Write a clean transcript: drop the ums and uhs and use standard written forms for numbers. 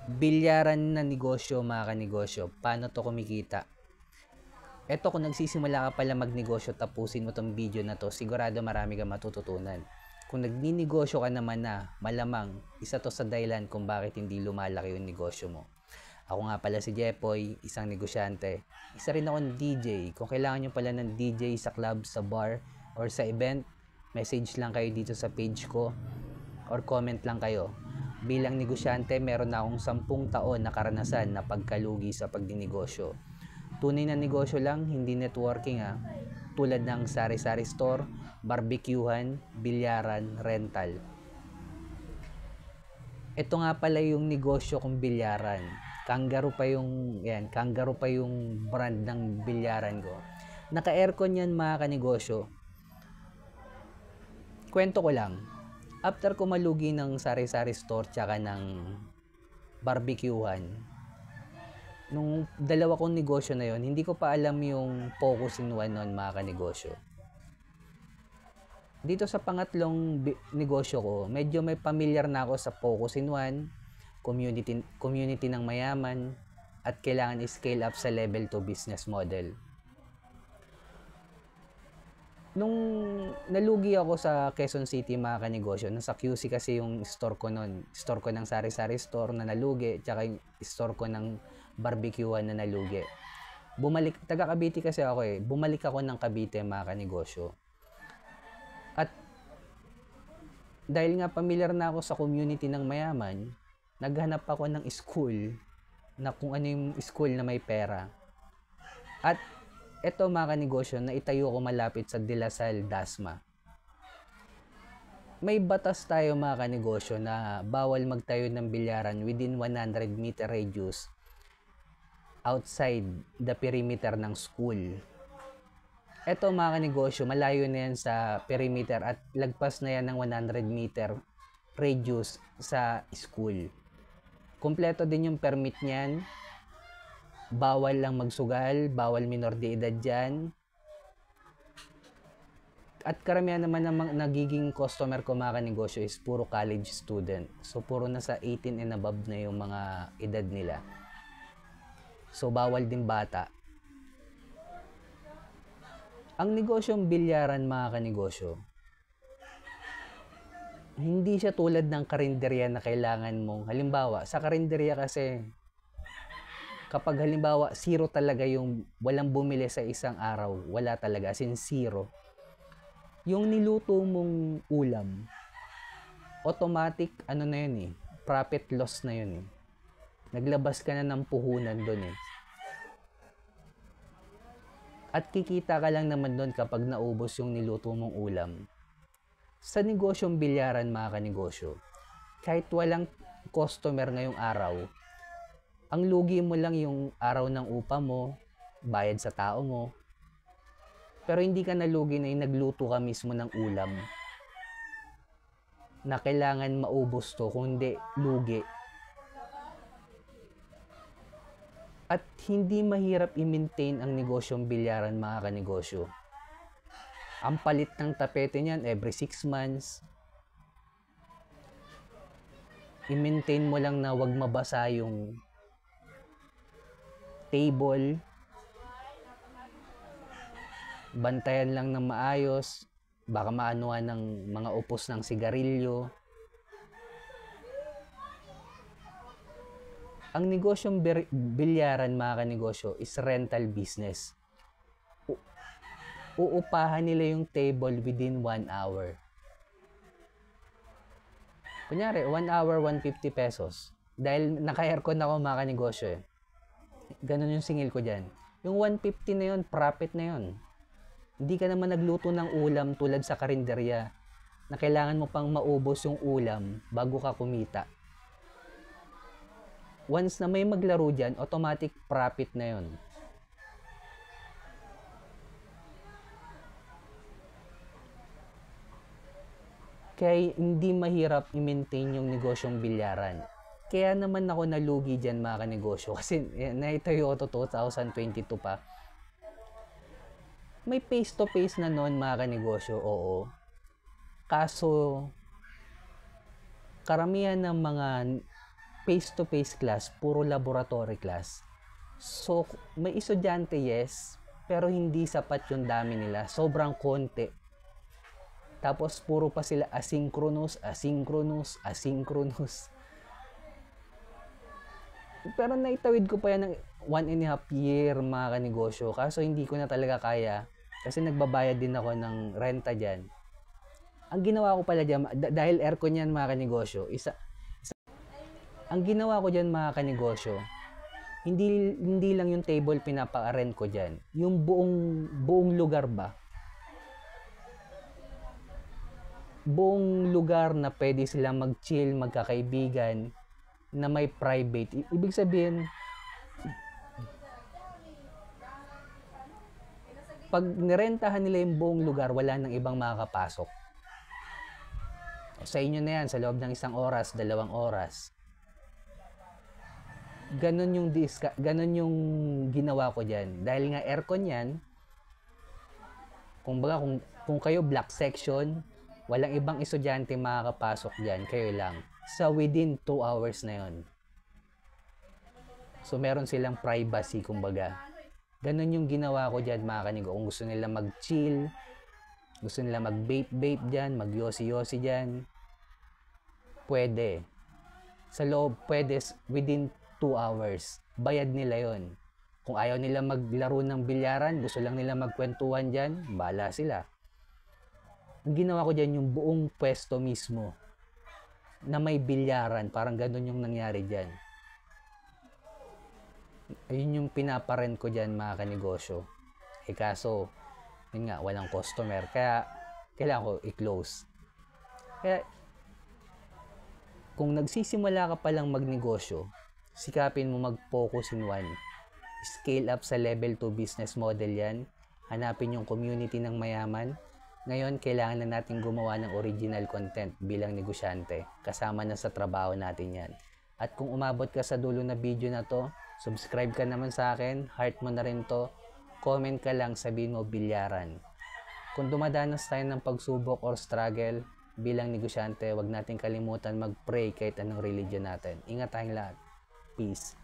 Bilyaran na negosyo mga kanegosyo. Paano to kumikita? Eto, kung nagsisimula ka pala magnegosyo, tapusin mo tong video na to, sigurado marami kang matututunan. Kung nagninegosyo ka naman na, malamang isa to sa dahilan kung bakit hindi lumalaki yung negosyo mo. Ako nga pala si Jepoy, isang negosyante. Isa rin akong DJ. Kung kailangan nyo pala ng DJ sa club, sa bar, or sa event, message lang kayo dito sa page ko or comment lang kayo. Bilang negosyante, meron na akong 10 taon na karanasan na pagkalugi sa pagdinegosyo. Tunay na negosyo lang, hindi networking tulad ng sari-sari store, barbecuehan, bilyaran, rental. Ito nga pala yung negosyo kong bilyaran. Kangaroo pa yung brand ng bilyaran ko. Naka-aircon yan mga kanegosyo. Kwento ko lang. After ko malugi ng sari-sari store tsaka ng barbecuehan, nung dalawa kong negosyo na yon, hindi ko pa alam yung focus in one on mga kanegosyo. Dito sa pangatlong negosyo ko, medyo may familiar na ako sa focus in one, community ng mayaman, at kailangan i-scale up sa level 2 business model. Nung nalugi ako sa Quezon City mga kanegosyo, nasa QC kasi yung store ko nun. Store ko ng sari-sari store na nalugi, tsaka yung store ko ng barbecuehan na nalugi. Taga Cavite kasi ako bumalik ako ng Cavite mga kanegosyo. At dahil nga familiar na ako sa community ng mayaman, naghanap ako ng school na kung ano yung school na may pera. At eto mga kanegosyo, na itayo ko malapit sa De La Salle, Dasma. May batas tayo mga kanegosyo na bawal magtayo ng bilyaran within 100 meter radius outside the perimeter ng school. Eto mga kanegosyo, malayo na yan sa perimeter at lagpas na yan ng 100 meter radius sa school. Kompleto din yung permit niyan. Bawal lang magsugal, bawal minor de edad dyan. At karamihan naman ng nagiging customer ko mga kanegosyo is puro college student. So puro nasa 18 and above na yung mga edad nila. So bawal din bata. Ang negosyong bilyaran mga kanegosyo, hindi siya tulad ng karinderya na kailangan mong, halimbawa, sa karinderya kasi, kapag halimbawa, zero talaga yung walang bumili sa isang araw, wala talaga, as in zero. Yung niluto mong ulam, automatic, na yun profit loss na yun Naglabas ka na ng puhunan doon At kikita ka lang naman doon kapag naubos yung niluto mong ulam. Sa negosyong bilyaran mga kanegosyo, kahit walang customer ngayong araw, ang lugi mo lang yung araw ng upa mo, bayad sa tao mo, pero hindi ka nalugi na yung nagluto ka mismo ng ulam na kailangan maubos to, kundi lugi. At hindi mahirap i-maintain ang negosyong bilyaran mga kanegosyo. Ang palit ng tapete niyan every 6 months. I-maintain mo lang na wag mabasa yung table. Bantayan lang ng maayos. Baka maanuhan ng mga upos ng sigarilyo. Ang negosyong bilyaran mga kanegosyo is rental business. Uupahan nila yung table within 1 hour. Kunyari, 1 hour, 150 pesos. Dahil naka-aircon ako mga kanegosyo Ganun yung singil ko dyan. Yung 150 na yun, profit na yun. Hindi ka naman nagluto ng ulam tulad sa karinderya na kailangan mo pang maubos yung ulam bago ka kumita. Once na may maglaro dyan, automatic profit na yun. Kaya hindi mahirap i-maintain yung negosyong bilyaran. Kaya naman ako nalugi dyan mga kanegosyo. Kasi naitayo ko to 2022 pa. May face-to-face na noon mga kanegosyo, oo. Kaso, karamihan ng mga face-to-face class, puro laboratory class. So, may estudyante, yes, pero hindi sapat yung dami nila. Sobrang konti. Tapos, puro pa sila asynchronous. Pero naitawid ko pa yan ng 1.5 year, mga kanegosyo. Kaso hindi ko na talaga kaya. Kasi nagbabayad din ako ng renta dyan. Ang ginawa ko pala dyan, dahil aircon yan, mga kanegosyo, ang ginawa ko dyan, mga kanegosyo, hindi lang yung table pinapa-rent ko dyan. Yung buong lugar ba? Buong lugar na pwede silang mag-chill, magkakaibigan, na may private. Ibig sabihin, pag nirentahan nila yung buong lugar, wala nang ibang makakapasok. Sa inyo na yan, sa loob ng 1 oras, 2 oras. Ganon yung ginawa ko dyan. Dahil nga aircon yan, kung kayo black section, walang ibang estudyante makakapasok dyan, kayo lang. Sa within 2 hours na yon. So, meron silang privacy, kumbaga. Ganon yung ginawa ko dyan, mga kanigo. Kung gusto nila mag-chill, gusto nila mag-vape dyan, mag-yosi dyan, pwede. Sa loob, pwede within 2 hours. Bayad nila yon. Kung ayaw nila maglaro ng bilyaran, gusto lang nila magkwentuhan dyan, bahala sila. Ang ginawa ko dyan, yung buong pwesto mismo na may bilyaran, parang ganun yung nangyari dyan. Ayun yung pinaparent ko dyan, mga kanegosyo. Kaso, yun nga, walang customer. Kaya, kailangan ko i-close. Kaya, kung nagsisimula ka palang magnegosyo, sikapin mo mag-focus in one. Scale up sa level 2 business model yan. Hanapin yung community ng mayaman. Ngayon, kailangan na natin gumawa ng original content bilang negosyante. Kasama na sa trabaho natin yan. At kung umabot ka sa dulo na video na to, subscribe ka naman sa akin, heart mo na rin to, comment ka lang, sabihin mo bilyaran. Kung dumadanas tayo ng pagsubok or struggle bilang negosyante, wag natin kalimutan mag-pray kahit anong religion natin. Ingat tayong lahat. Peace.